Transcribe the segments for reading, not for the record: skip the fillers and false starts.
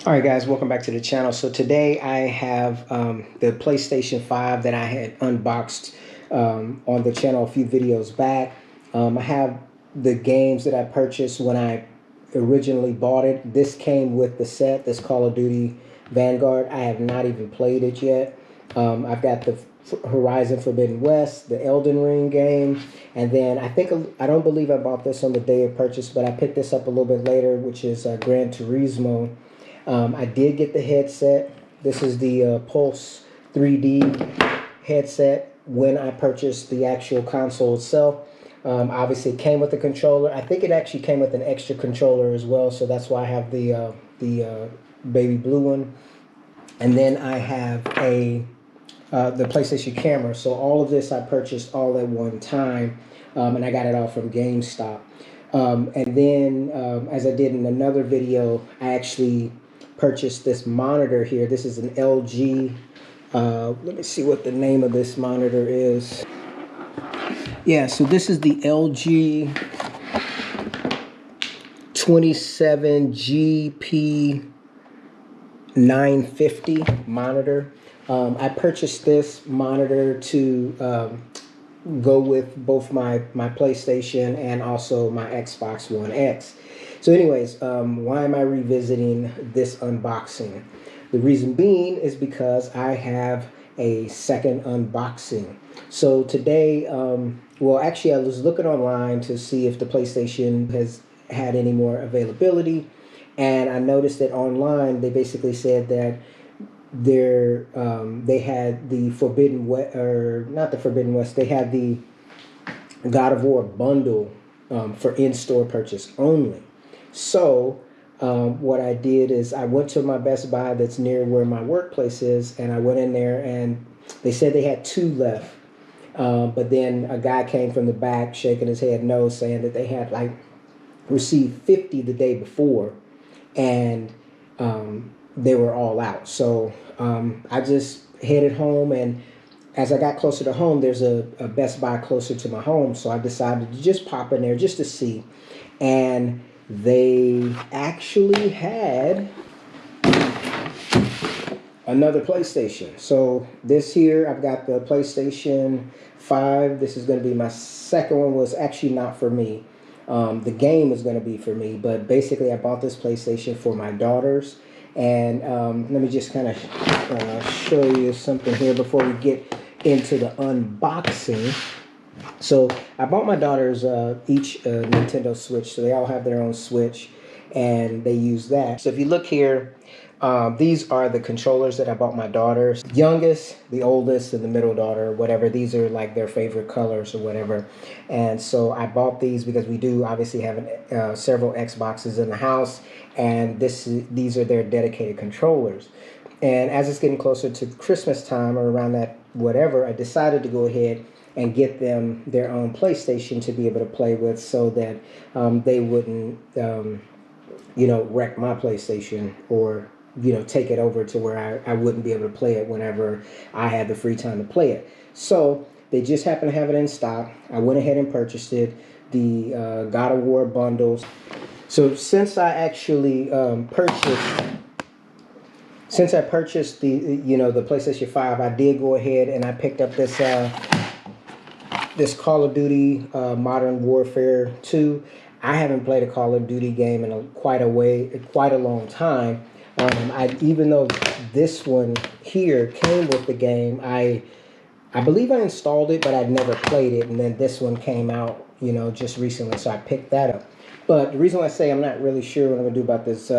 All right, guys, welcome back to the channel. So today I have the PlayStation 5 that I had unboxed on the channel a few videos back. I have the games that I purchased when I originally bought it. This came with the set, this Call of Duty Vanguard. I have not even played it yet. I've got the Horizon Forbidden West, the Elden Ring game, and then I don't believe I bought this on the day of purchase, but I picked this up a little bit later, which is Gran Turismo. I did get the headset. This is the Pulse 3D headset when I purchased the actual console itself. Obviously, it came with the controller. I think it actually came with an extra controller as well, so that's why I have the baby blue one. And then I have the PlayStation camera. So all of this I purchased all at one time, and I got it all from GameStop. And then, as I did in another video, I actually purchased this monitor here. This is an LG. Let me see what the name of this monitor is. Yeah, so this is the LG 27GP 950 monitor. I purchased this monitor to go with both my PlayStation and also my Xbox One X. So anyways, why am I revisiting this unboxing? The reason being is because I have a second unboxing. So today, well, actually I was looking online to see if the PlayStation has had any more availability, and I noticed that online they basically said that they had the Forbidden West, or not the Forbidden West, they had the God of War bundle for in-store purchase only. So what I did is I went to my Best Buy that's near where my workplace is, and I went in there and they said they had 2 left. But then a guy came from the back shaking his head no, saying that they had received 50 the day before, and they were all out. So I just headed home, and as I got closer to home, there's a Best Buy closer to my home, so I decided to just pop in there just to see. And they actually had another PlayStation. So this here, I've got the PlayStation 5. This is going to be my second one. Was actually not for me. The game is going to be for me, but basically I bought this PlayStation for my daughters. And let me just kind of show you something here before we get into the unboxing. So I bought my daughters each Nintendo Switch, so they all have their own Switch, and they use that. So if you look here, these are the controllers that I bought my daughters. Youngest, the oldest, and the middle daughter, whatever. These are like their favorite colors or whatever. And so I bought these because we do obviously have several Xboxes in the house, and these are their dedicated controllers. And as it's getting closer to Christmas time or around that whatever, I decided to go ahead and get them their own PlayStation to be able to play with, so that they wouldn't, wreck my PlayStation, or take it over to where I wouldn't be able to play it whenever I had the free time to play it. So they just happened to have it in stock. I went ahead and purchased it, the God of War bundles. So since I actually purchased the the PlayStation 5, I did go ahead and I picked up this Call of Duty Modern Warfare 2. I haven't played a Call of Duty game in quite a long time. Even though this one here came with the game, I believe I installed it, but I'd never played it. And then this one came out, just recently, so I picked that up. But the reason why I say I'm not really sure what I'm gonna do about this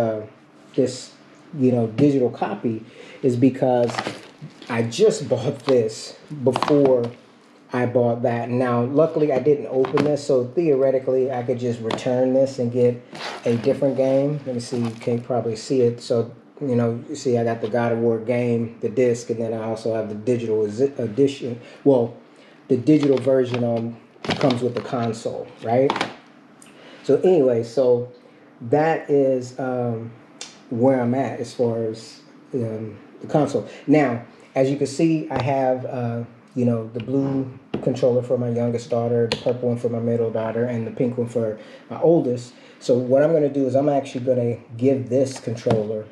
digital copy is because I just bought this before I bought that. Now, luckily, I didn't open this, so theoretically, I could just return this and get a different game. Let me see, you can probably see it. So, you see I got the God of War game, the disc, and then I also have the digital edition. Well, the digital version comes with the console, right? So anyway, so that is where I'm at as far as the console. Now, as you can see, I have the blue controller for my youngest daughter, the purple one for my middle daughter, and the pink one for my oldest. So what I'm going to do is I'm actually going to give this controller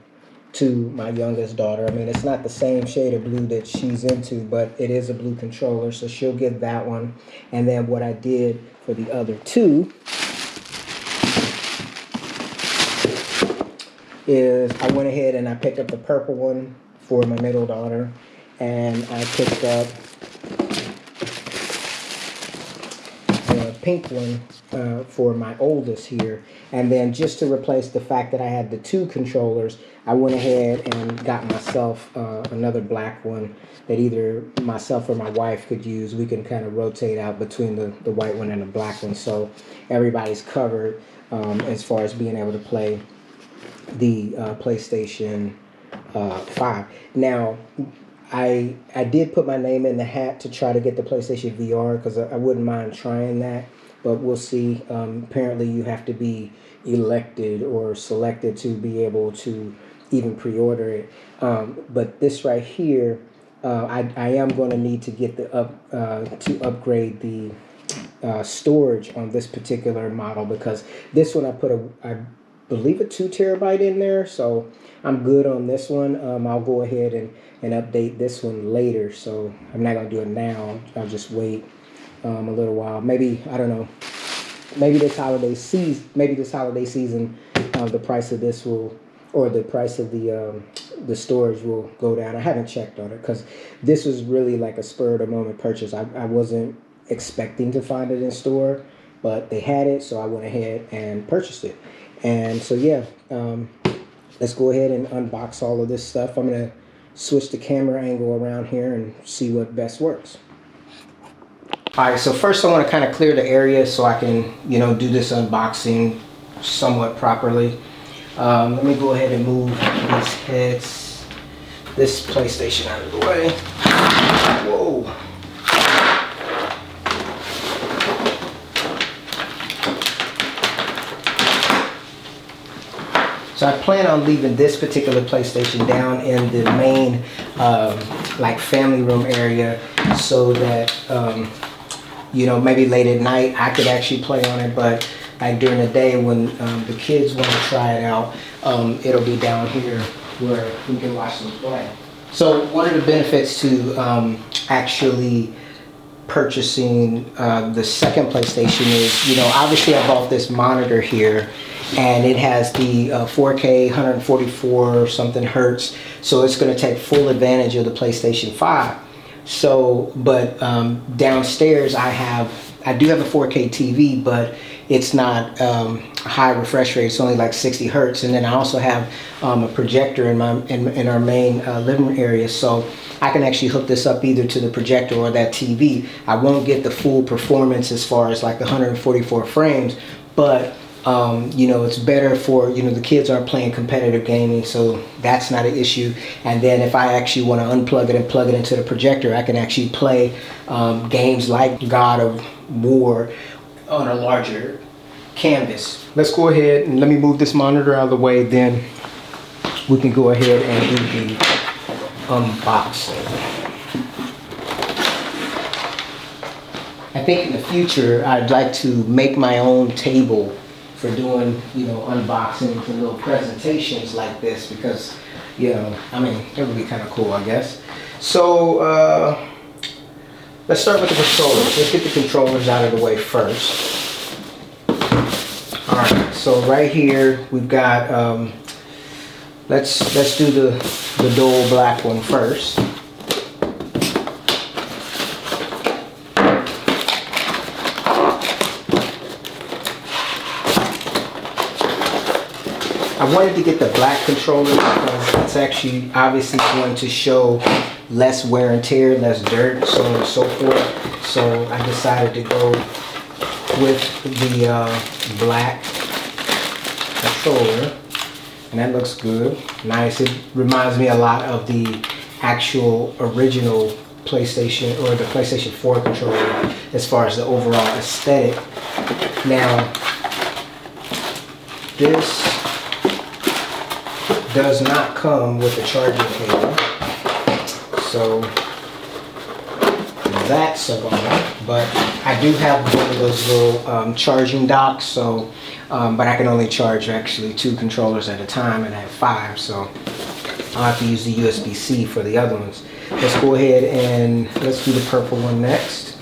to my youngest daughter. I mean, it's not the same shade of blue that she's into, but it is a blue controller, so she'll get that one. And then what I did for the other two is I went ahead and I picked up the purple one for my middle daughter, and I picked up the pink one for my oldest here. And then just to replace the fact that I had the two controllers, I went ahead and got myself another black one that either myself or my wife could use. We can kind of rotate out between the white one and the black one, so everybody's covered as far as being able to play the PlayStation 5. Now, I did put my name in the hat to try to get the PlayStation VR because I wouldn't mind trying that, but we'll see. Apparently, you have to be elected or selected to be able to even pre-order it. But this right here, I am going to need to get to upgrade the storage on this particular model, because this one I believe a 2 terabyte in there, so I'm good on this one. I'll go ahead and update this one later, so I'm not gonna do it now. I'll just wait a little while. Maybe, I don't know, maybe this holiday season, the price of this will, or the price of the storage will go down. I haven't checked on it because this was really like a spur of the moment purchase. I wasn't expecting to find it in store, but they had it, so I went ahead and purchased it. And so yeah, let's go ahead and unbox all of this stuff. I'm gonna switch the camera angle around here and see what best works. All right, so first I want to kind of clear the area so I can, do this unboxing somewhat properly. Let me go ahead and move these heads, this PlayStation out of the way. Whoa. So I plan on leaving this particular PlayStation down in the main like family room area, so that maybe late at night I could actually play on it, but like during the day when the kids want to try it out, it'll be down here where we can watch them play. So one of the benefits to actually purchasing the second PlayStation is, obviously I bought this monitor here, and it has the 4K 144 something hertz, so it's going to take full advantage of the PlayStation 5. So, but downstairs I do have a 4K TV, but it's not high refresh rate. It's only like 60 hertz, and then I also have a projector in our main living room area, so I can actually hook this up either to the projector or that TV. I won't get the full performance as far as like 144 frames, but it's better for, the kids aren't playing competitive gaming, so that's not an issue. And then if I actually want to unplug it and plug it into the projector, I can actually play games like God of War on a larger canvas. Let's go ahead and let me move this monitor out of the way, then we can go ahead and do the unboxing. I think in the future I'd like to make my own table for doing, unboxings and little presentations like this, because, it would be kind of cool, I guess. So, let's start with the controllers. Let's get the controllers out of the way first. All right, so right here we've got, let's do the dual black one first. I wanted to get the black controller because it's actually obviously going to show less wear and tear, less dirt, so on and so forth. So I decided to go with the black controller, and that looks good, nice. It reminds me a lot of the actual original PlayStation, or the PlayStation 4 controller, as far as the overall aesthetic. Now, this does not come with a charging cable, so that's a bummer. But I do have one of those little charging docks, so but I can only charge actually 2 controllers at a time, and I have 5, so I'll have to use the USB-C for the other ones. Let's go ahead and let's do the purple one next.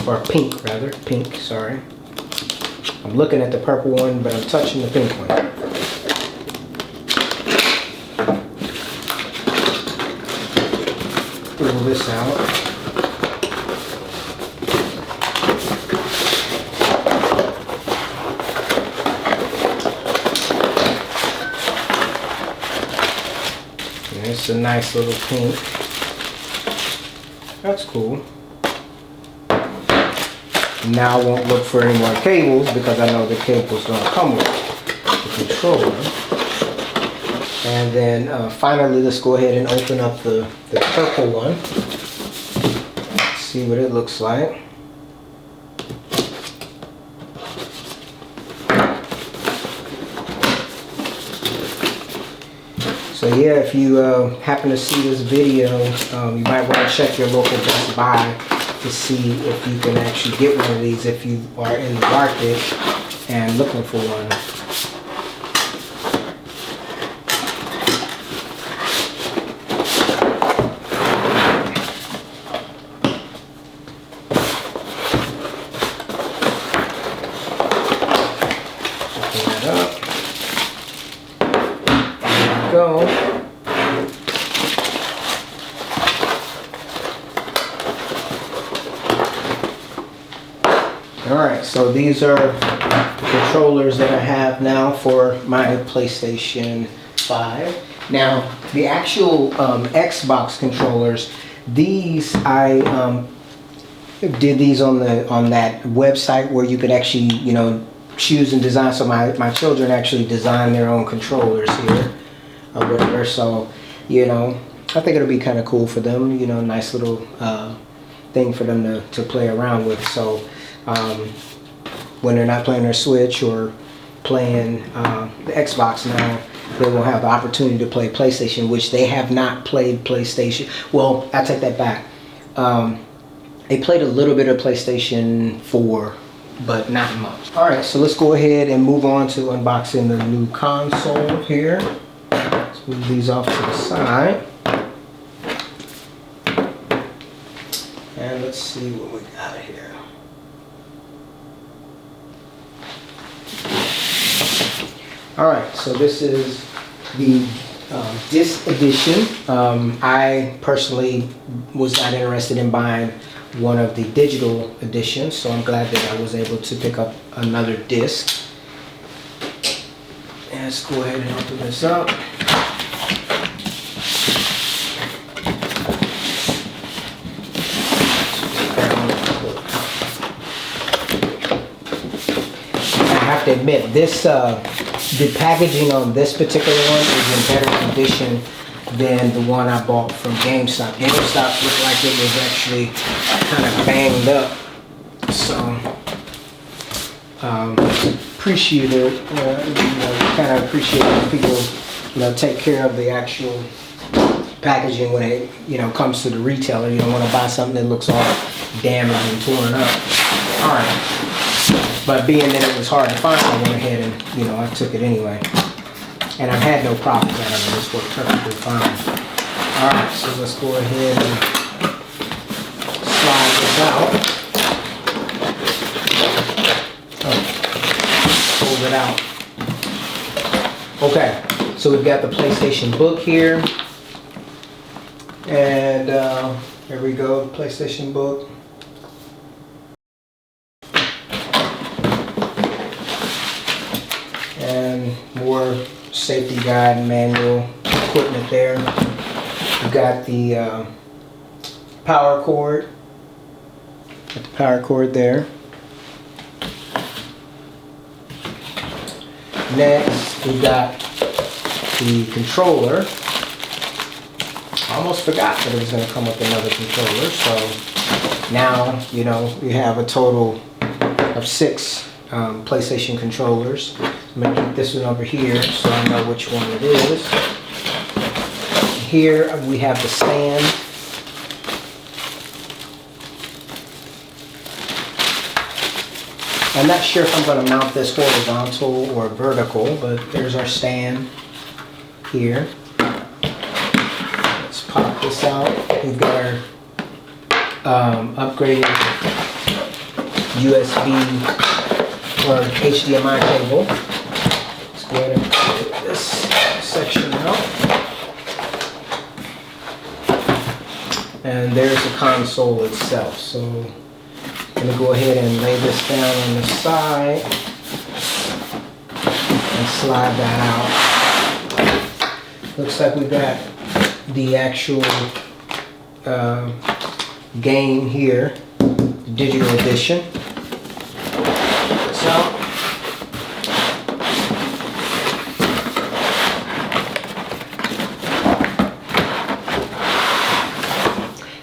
Or pink, rather. Pink, sorry. I'm looking at the purple one, but I'm touching the pink one. Pull this out. It's a nice little pink. That's cool. Now I won't look for any more cables because I know the cables don't come with the controller. And then finally, let's go ahead and open up the purple one. See what it looks like. So yeah, if you happen to see this video, you might want to check your local Best Buy to see if you can actually get one of these if you are in the market and looking for one. Open that up. There we go. Alright, so these are the controllers that I have now for my PlayStation 5. Now, the actual Xbox controllers, these I did these on that website where you could actually, you know, choose and design. So my children actually design their own controllers here or whatever. So, you know, I think it'll be kind of cool for them, you know, nice little thing for them to play around with. So when they're not playing their Switch or playing the Xbox now, they will have the opportunity to play PlayStation, which they have not played PlayStation. Well, I take that back. They played a little bit of PlayStation 4, but not much. All right, so let's go ahead and move on to unboxing the new console here. Let's move these off to the side. And let's see what we got here. All right, so this is the disc edition. I personally was not interested in buying one of the digital editions, so I'm glad that I was able to pick up another disc. And let's go ahead and open this up. I have to admit, this the packaging on this particular one is in better condition than the one I bought from GameStop. GameStop looked like it was actually kind of banged up. So, appreciate it. Kind of appreciate when people, you know, take care of the actual packaging when it, you know, comes to the retailer. You don't want to buy something that looks all damaged and torn up. All right. But being that it was hard to find, I went ahead and, you know, I took it anyway. And I've had no problems out of it. This worked perfectly fine. Alright, so let's go ahead and slide this out. Hold it out. Okay, so we've got the PlayStation book here. And there we go, PlayStation book. And more safety guide manual equipment there. We've got the power cord. Got the power cord there. Next, we've got the controller. I almost forgot that it was going to come with another controller. So now, you know, we have a total of 6 PlayStation controllers. I'm going to keep this one over here so I know which one it is. Here we have the stand. I'm not sure if I'm going to mount this horizontal or vertical, but there's our stand here. Let's pop this out. We've got our upgraded USB or HDMI cable. Let's go ahead and put this section out. And there's the console itself. So I'm going to go ahead and lay this down on the side and slide that out. Looks like we got the actual game here, digital edition. So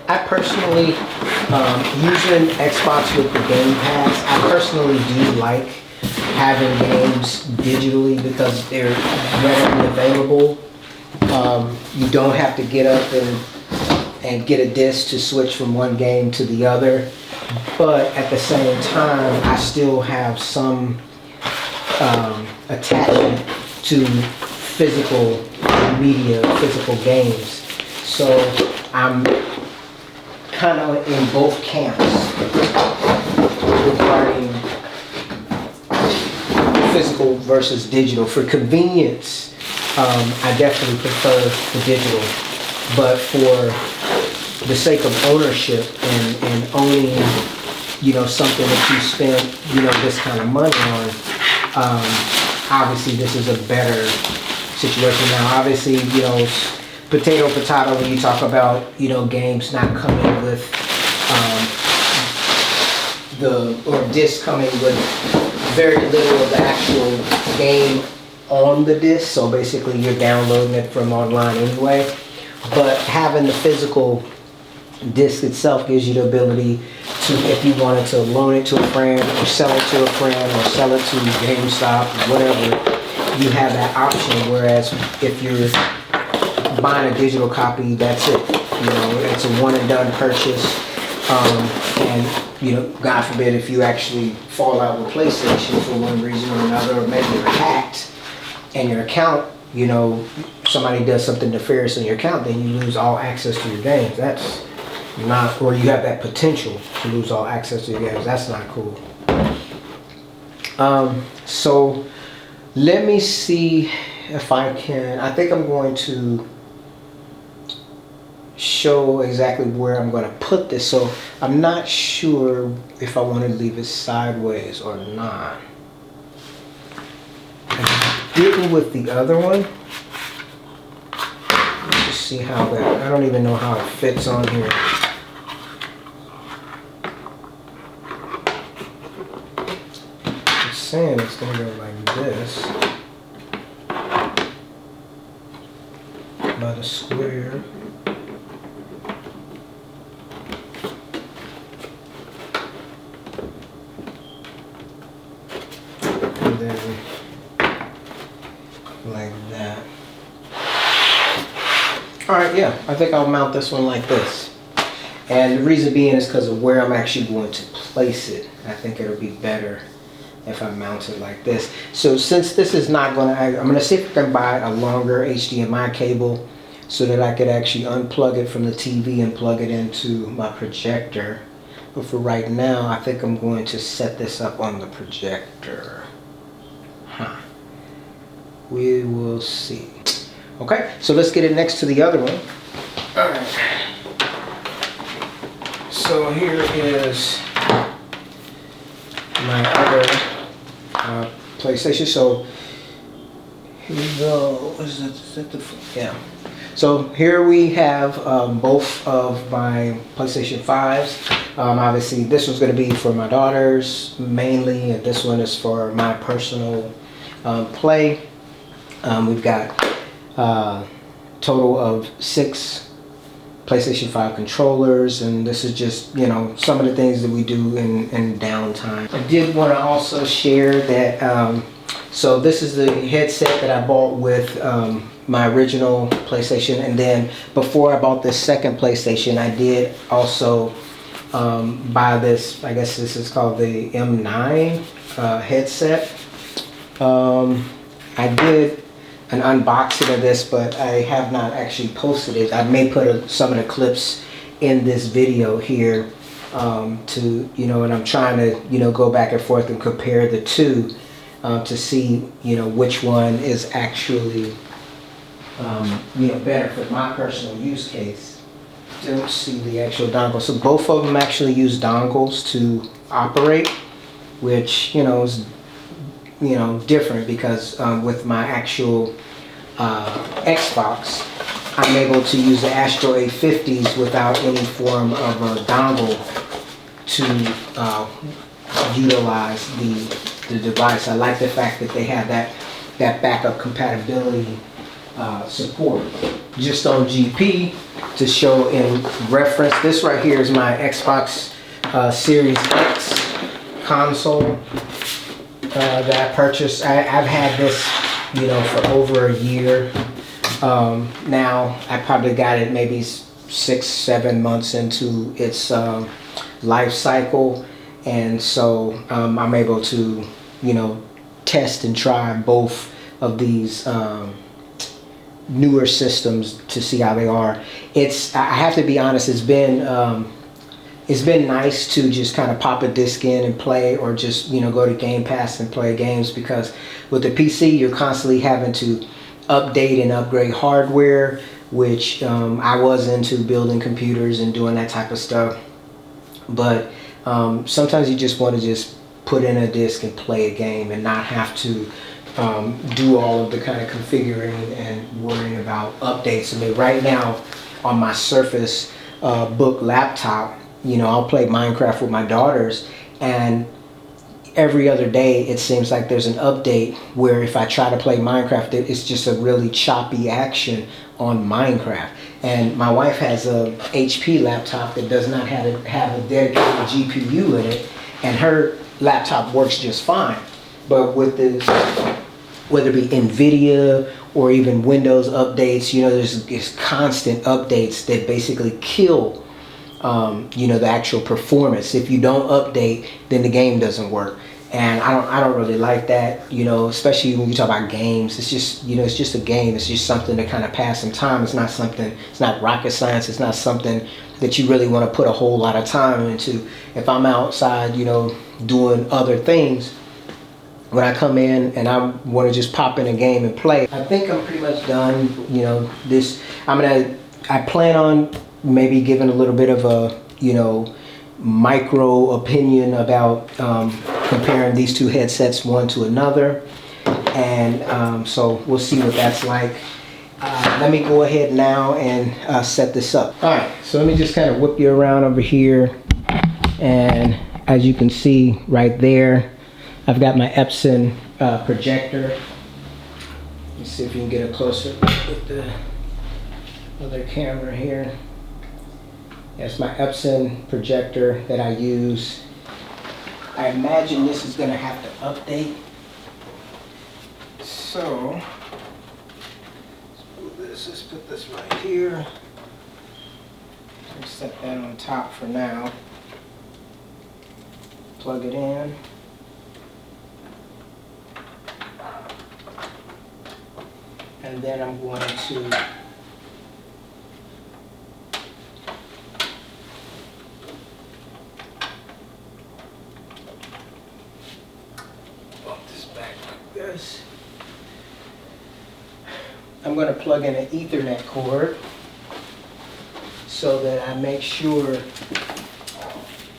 I personally, using Xbox with the Game Pass, I personally do like having games digitally because they're readily available. You don't have to get up and get a disc to switch from one game to the other. But at the same time, I still have some attachment to physical media, physical games. So I'm kind of in both camps regarding physical versus digital. For convenience, I definitely prefer the digital, but for the sake of ownership and owning, you know, something that you spent, you know, this kind of money on, obviously this is a better situation. Now, obviously, you know, potato when you talk about, you know, games not coming with disc coming with very little of the actual game on the disc. So basically you're downloading it from online anyway. But having the physical disc itself gives you the ability to, if you wanted to loan it to a friend or sell it to a friend or sell it to GameStop or whatever, you have that option. Whereas if you're buying a digital copy, that's it. You know, it's a one and done purchase. And you know, God forbid if you actually fall out with PlayStation for one reason or another, or maybe you're hacked and your account, you know, somebody does something nefarious in your account, then you lose all access to your games. That's not, or you have that potential to lose all access to your games. That's not cool. So let me see if I can, I think I'm going to show exactly where I'm going to put this. So I'm not sure if I want to leave it sideways or not. I didn't with the other one. Let's just see how that, I don't even know how it fits on here. It's saying it's going to go like this by the square. Like that. Alright, yeah, I think I'll mount this one like this. And the reason being is because of where I'm actually going to place it. I think it'll be better if I mount it like this. So since this is not going to, I'm going to see if I can buy a longer HDMI cable so that I could actually unplug it from the TV and plug it into my projector. But for right now, I think I'm going to set this up on the projector. We will see. Okay, so let's get it next to the other one. Alright. So here is my other PlayStation. So here we go. What is that? Is that the, yeah. So here we have both of my PlayStation 5s. Obviously this one's going to be for my daughters mainly, and this one is for my personal play. We've got a total of 6 PlayStation 5 controllers, and this is just, you know, some of the things that we do in downtime. I did want to also share that, so this is the headset that I bought with my original PlayStation, and then before I bought this second PlayStation, I did also buy this. I guess this is called the M9 headset. I did an unboxing of this, but I have not actually posted it. I may put some of the clips in this video here to, you know, and I'm trying to, you know, go back and forth and compare the two to see, you know, which one is actually, you know, better for my personal use case. Don't see the actual dongle. So both of them actually use dongles to operate, which, you know, is, you know, different because with my actual Xbox, I'm able to use the Astro A50s without any form of a dongle to utilize the device. I like the fact that they have that backup compatibility support. Just on GP, to show in reference, this right here is my Xbox Series X console that I purchased. I've had this, you know, for over a year now. I probably got it maybe 6-7 months into its life cycle, and so I'm able to, you know, test and try both of these newer systems to see how they are. I have to be honest, it's been nice to just kind of pop a disc in and play, or just, you know, go to Game Pass and play games, because with the PC you're constantly having to update and upgrade hardware, which I was into building computers and doing that type of stuff. But sometimes you just want to just put in a disc and play a game and not have to do all of the kind of configuring and worrying about updates. I mean, right now on my Surface Book laptop, you know, I'll play Minecraft with my daughters, and every other day it seems like there's an update where if I try to play Minecraft, it's just a really choppy action on Minecraft. And my wife has a HP laptop that does not have a dedicated GPU in it, and her laptop works just fine. But with this, whether it be NVIDIA or even Windows updates, you know, there's constant updates that basically kill, you know, the actual performance. If you don't update, then the game doesn't work. And I don't really like that, you know, especially when you talk about games. It's just, you know, it's just a game. It's just something to kind of pass some time. It's not something, it's not rocket science. It's not something that you really want to put a whole lot of time into. If I'm outside, you know, doing other things, when I come in and I want to just pop in a game and play, I think I'm pretty much done. You know, I plan on maybe giving a little bit of a, you know, micro opinion about comparing these two headsets one to another, and so we'll see what that's like. Let me go ahead now and set this up. All right, so let me just kind of whip you around over here, and as you can see right there, I've got my Epson projector. Let's see if you can get a closer look with the other camera here. That's my Epson projector that I use. I imagine this is going to have to update. So, let's put this right here. Let's set that on top for now. Plug it in. And then I'm going to bump this back like this. I'm going to plug in an Ethernet cord so that I make sure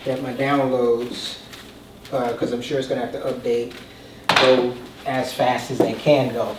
that my downloads, because I'm sure it's going to have to update, go as fast as they can go.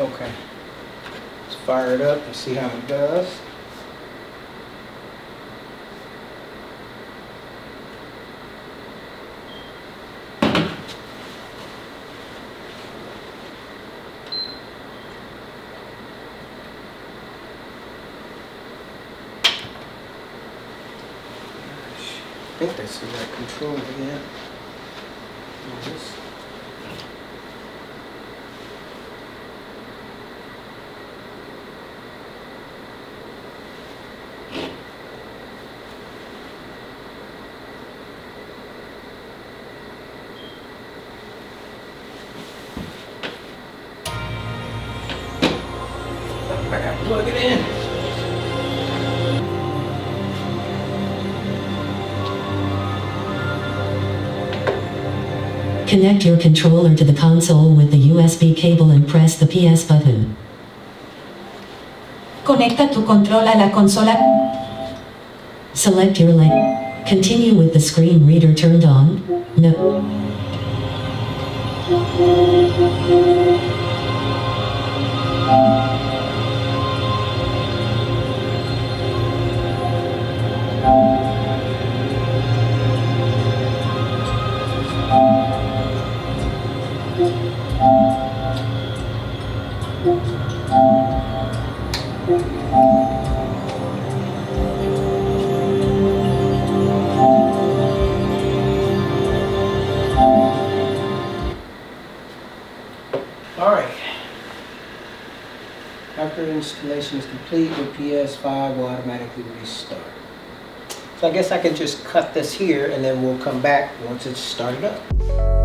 Okay. Let's fire it up and see how it does. I think that's the right control again. I gotta plug it in. Connect your controller to the console with the USB cable and press the PS button. Conecta tu control a la consola. Select your lane. Continue with the screen reader turned on. No. Alright. After installation is complete, the PS5 will automatically restart. So I guess I can just cut this here and then we'll come back once it's started up.